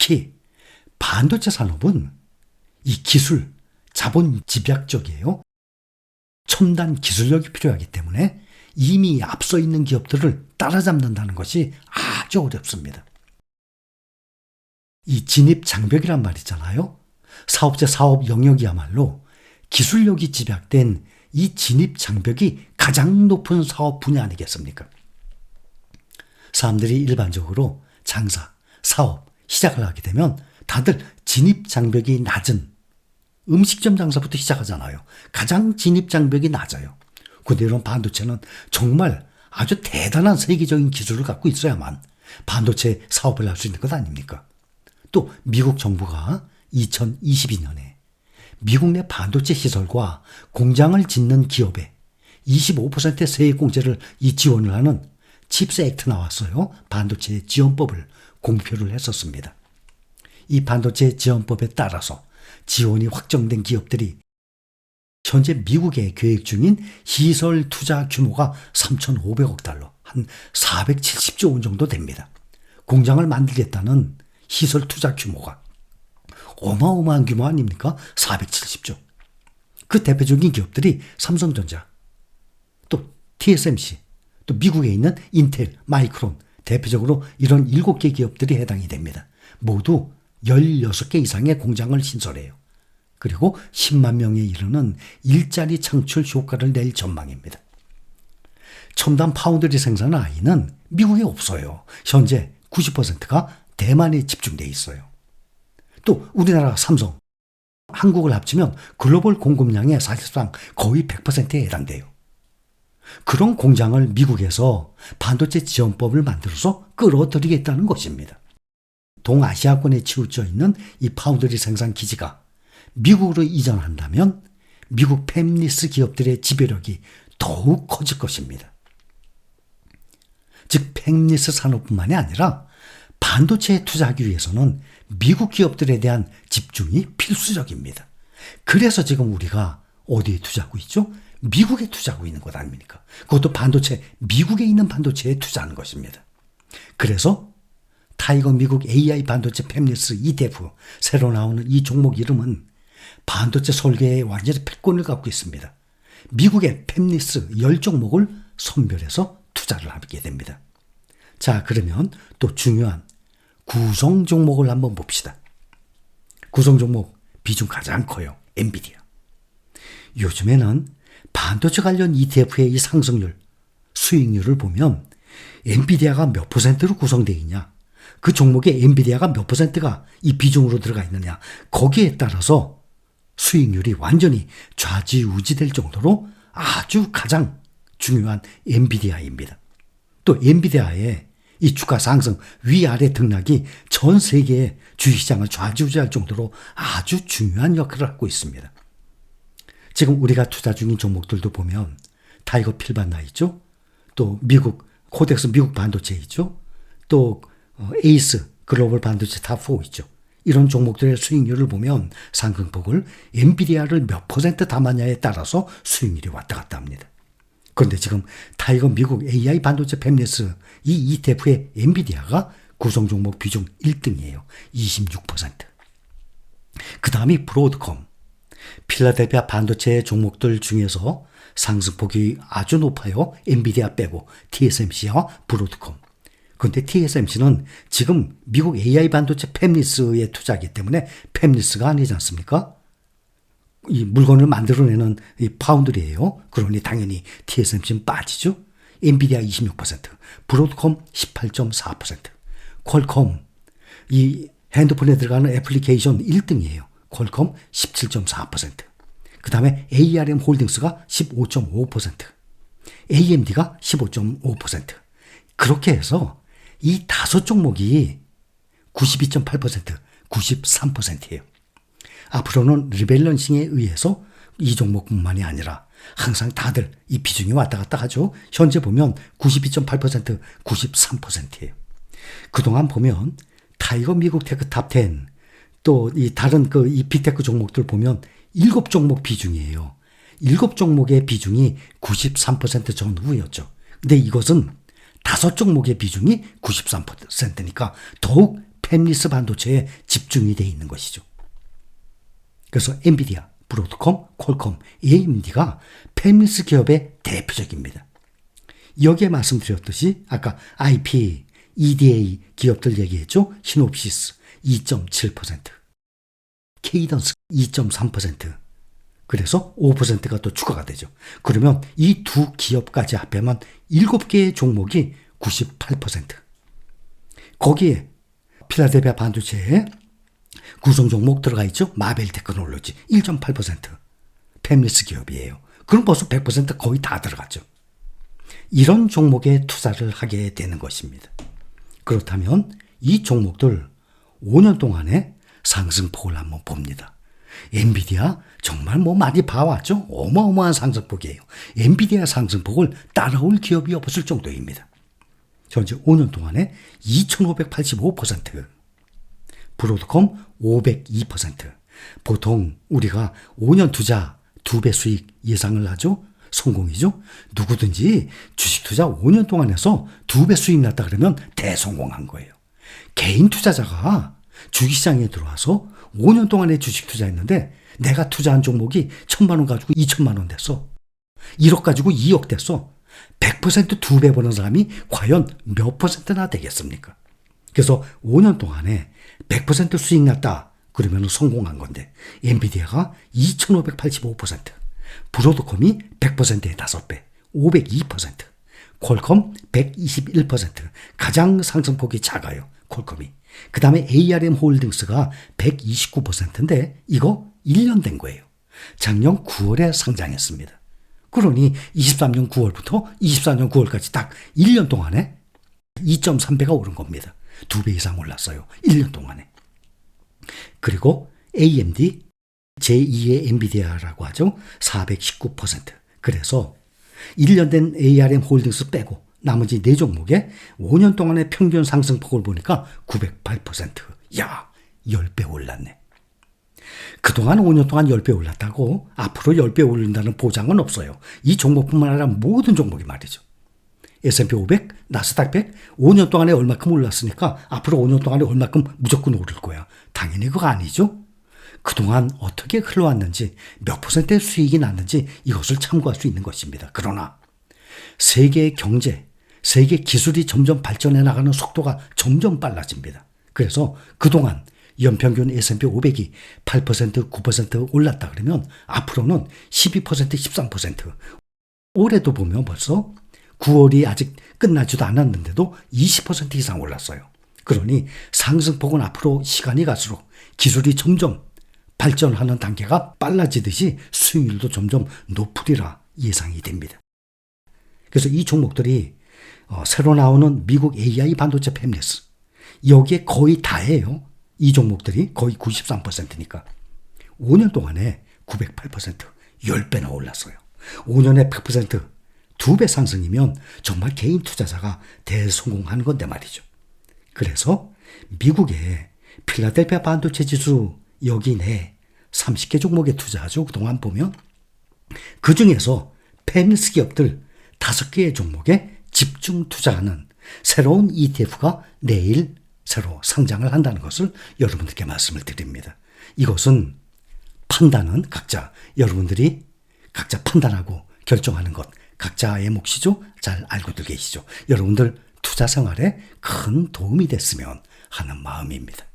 특히 반도체 산업은 이 기술, 자본 집약적이에요. 첨단 기술력이 필요하기 때문에 이미 앞서 있는 기업들을 따라잡는다는 것이 아주 어렵습니다. 이 진입장벽이란 말 있잖아요. 사업체 사업 영역이야말로 기술력이 집약된 이 진입장벽이 가장 높은 사업 분야 아니겠습니까? 사람들이 일반적으로 장사, 사업 시작을 하게 되면 다들 진입장벽이 낮은 음식점 장사부터 시작하잖아요. 가장 진입장벽이 낮아요. 근데 이런 반도체는 정말 아주 대단한 세계적인 기술을 갖고 있어야만 반도체 사업을 할 수 있는 것 아닙니까? 또 미국 정부가 2022년에 미국 내 반도체 시설과 공장을 짓는 기업에 25%의 세액공제를 지원을 하는 칩스 액트 나왔어요. 반도체 지원법을 공표를 했었습니다. 이 반도체 지원법에 따라서 지원이 확정된 기업들이 현재 미국에 계획 중인 시설 투자 규모가 3,500억 달러, 한 470조 원 정도 됩니다. 공장을 만들겠다는 시설 투자 규모가 어마어마한 규모 아닙니까? 470조. 그 대표적인 기업들이 삼성전자, 또 TSMC, 또 미국에 있는 인텔, 마이크론, 대표적으로 이런 7개 기업들이 해당이 됩니다. 모두 16개 이상의 공장을 신설해요. 그리고 10만 명에 이르는 일자리 창출 효과를 낼 전망입니다. 첨단 파운드리 생산 라인은 미국에 없어요. 현재 90%가 대만에 집중돼 있어요. 또 우리나라 삼성, 한국을 합치면 글로벌 공급량의 사실상 거의 100%에 해당돼요. 그런 공장을 미국에서 반도체 지원법을 만들어서 끌어들이겠다는 것입니다. 동아시아권에 치우쳐 있는 이 파운드리 생산 기지가 미국으로 이전한다면 미국 팹리스 기업들의 지배력이 더욱 커질 것입니다. 즉 팹리스 산업뿐만이 아니라 반도체에 투자하기 위해서는 미국 기업들에 대한 집중이 필수적입니다. 그래서 지금 우리가 어디에 투자하고 있죠? 미국에 투자하고 있는 것 아닙니까? 그것도 반도체, 미국에 있는 반도체에 투자하는 것입니다. 그래서 타이거 미국 AI 반도체 팹리스 ETF 새로 나오는 이 종목 이름은 반도체 설계에 완전히 패권을 갖고 있습니다. 미국의 팹리스 10종목을 선별해서 투자를 하게 됩니다. 자, 그러면 또 중요한 구성 종목을 한번 봅시다. 구성 종목 비중 가장 커요. 엔비디아. 요즘에는 반도체 관련 ETF의 이 상승률, 수익률을 보면 엔비디아가 몇 %로 구성되어 있냐, 그 종목에 엔비디아가 몇 %가 이 비중으로 들어가 있느냐, 거기에 따라서 수익률이 완전히 좌지우지될 정도로 아주 가장 중요한 엔비디아입니다. 또 엔비디아의 이 주가 상승, 위아래 등락이 전 세계의 주식시장을 좌지우지할 정도로 아주 중요한 역할을 하고 있습니다. 지금 우리가 투자 중인 종목들도 보면 타이거 필반나 있죠? 또 미국 코덱스 미국 반도체 있죠? 또 에이스 글로벌 반도체 탑4 있죠? 이런 종목들의 수익률을 보면 상승폭을 엔비디아를 몇 % 담았냐에 따라서 수익률이 왔다 갔다 합니다. 그런데 지금 타이거 미국 AI 반도체 팹리스 이 ETF의 엔비디아가 구성 종목 비중 1등이에요. 26%. 그 다음이 브로드컴. 필라델피아 반도체 종목들 중에서 상승폭이 아주 높아요. 엔비디아 빼고 TSMC와 브로드컴. 그런데 TSMC는 지금 미국 AI 반도체 팹리스에 투자하기 때문에 팹리스가 아니지 않습니까? 이 물건을 만들어내는 이 파운드리예요. 그러니 당연히 TSMC는 빠지죠. 엔비디아 26%, 브로드컴 18.4%, 퀄컴 이 핸드폰에 들어가는 애플리케이션 1등이에요. 퀄컴 17.4%. 그 다음에 ARM 홀딩스가 15.5%, AMD가 15.5%. 그렇게 해서 이 5종목이 92.8%, 93%예요. 앞으로는 리밸런싱에 의해서 이 종목뿐만이 아니라 항상 다들 이 비중이 왔다 갔다 하죠. 현재 보면 92.8%, 93%예요. 그동안 보면 타이거 미국 테크 탑10 또 이 다른 이 빅테크 종목들 보면 7종목 비중이에요. 7종목의 비중이 93% 전후였죠. 근데 이것은 5종목의 비중이 93%니까 더욱 팹리스 반도체에 집중이 되어 있는 것이죠. 그래서 엔비디아, 브로드컴, 퀄컴, AMD가 팹리스 기업의 대표적입니다. 여기에 말씀드렸듯이 아까 IP, EDA 기업들 얘기했죠. 시놉시스 2.7%, 케이던스 2.3%, 그래서 5%가 또 추가가 되죠. 그러면 이 두 기업까지 합하면 7개의 종목이 98%. 거기에 필라델피아 반도체에 구성 종목 들어가 있죠. 마벨 테크놀로지 1.8%. 팹리스 기업이에요. 그럼 벌써 100% 거의 다 들어갔죠. 이런 종목에 투자를 하게 되는 것입니다. 그렇다면 이 종목들 5년 동안의 상승폭을 한번 봅니다. 엔비디아 정말 많이 봐왔죠. 어마어마한 상승폭이에요. 엔비디아 상승폭을 따라올 기업이 없을 정도입니다. 현재 5년 동안에 2585%, 브로드컴 502%. 보통 우리가 5년 투자 2배 수익 예상을 하죠. 성공이죠. 누구든지 주식 투자 5년 동안 해서 2배 수익 났다 그러면 대성공한 거예요. 개인 투자자가 주식시장에 들어와서 5년 동안에 주식 투자했는데 내가 투자한 종목이 1,000만 원 가지고 2,000만 원 됐어. 1억 가지고 2억 됐어. 100% 2배 버는 사람이 과연 몇 퍼센트나 되겠습니까? 그래서 5년 동안에 100% 수익 났다 그러면 성공한 건데 엔비디아가 2585%, 브로드컴이 100%의 5배, 502%, 퀄컴 121%, 가장 상승폭이 작아요. 퀄컴이. 그 다음에 ARM 홀딩스가 129%인데 이거 1년 된 거예요. 작년 9월에 상장했습니다. 그러니 23년 9월부터 24년 9월까지 딱 1년 동안에 2.3배가 오른 겁니다. 2배 이상 올랐어요. 1년 동안에. 그리고 AMD, 제2의 엔비디아라고 하죠. 419%. 그래서 1년 된 ARM 홀딩스 빼고 나머지 4종목에 5년 동안의 평균 상승폭을 보니까 908%. 야, 10배 올랐네. 그동안 5년 동안 10배 올랐다고 앞으로 10배 오른다는 보장은 없어요. 이 종목뿐만 아니라 모든 종목이 말이죠. S&P 500, 나스닥 100, 5년 동안에 얼마큼 올랐으니까 앞으로 5년 동안에 얼마큼 무조건 오를 거야. 당연히 그거 아니죠. 그동안 어떻게 흘러왔는지 몇 %의 수익이 났는지 이것을 참고할 수 있는 것입니다. 그러나 세계의 경제, 세계 기술이 점점 발전해 나가는 속도가 점점 빨라집니다. 그래서 그동안 연평균 S&P 500이 8%, 9% 올랐다 그러면 앞으로는 12%, 13%. 올해도 보면 벌써 9월이 아직 끝나지도 않았는데도 20% 이상 올랐어요. 그러니 상승폭은 앞으로 시간이 갈수록 기술이 점점 발전하는 단계가 빨라지듯이 수익률도 점점 높으리라 예상이 됩니다. 그래서 이 종목들이 새로 나오는 미국 AI 반도체 팹리스 여기에 거의 다예요. 이 종목들이 거의 93%니까 5년 동안에 908%, 10배나 올랐어요. 5년에 100%, 2배 상승이면 정말 개인 투자자가 대성공하는 건데 말이죠. 그래서 미국의 필라델피아 반도체 지수 여기 내 30개 종목에 투자하죠. 그동안 보면 그중에서 팹리스 기업들 5개의 종목에 집중 투자하는 새로운 ETF가 내일 새로 상장을 한다는 것을 여러분들께 말씀을 드립니다. 이것은 판단은 각자 여러분들이 각자 판단하고 결정하는 것 각자의 몫이죠. 잘 알고들 계시죠. 여러분들 투자 생활에 큰 도움이 됐으면 하는 마음입니다.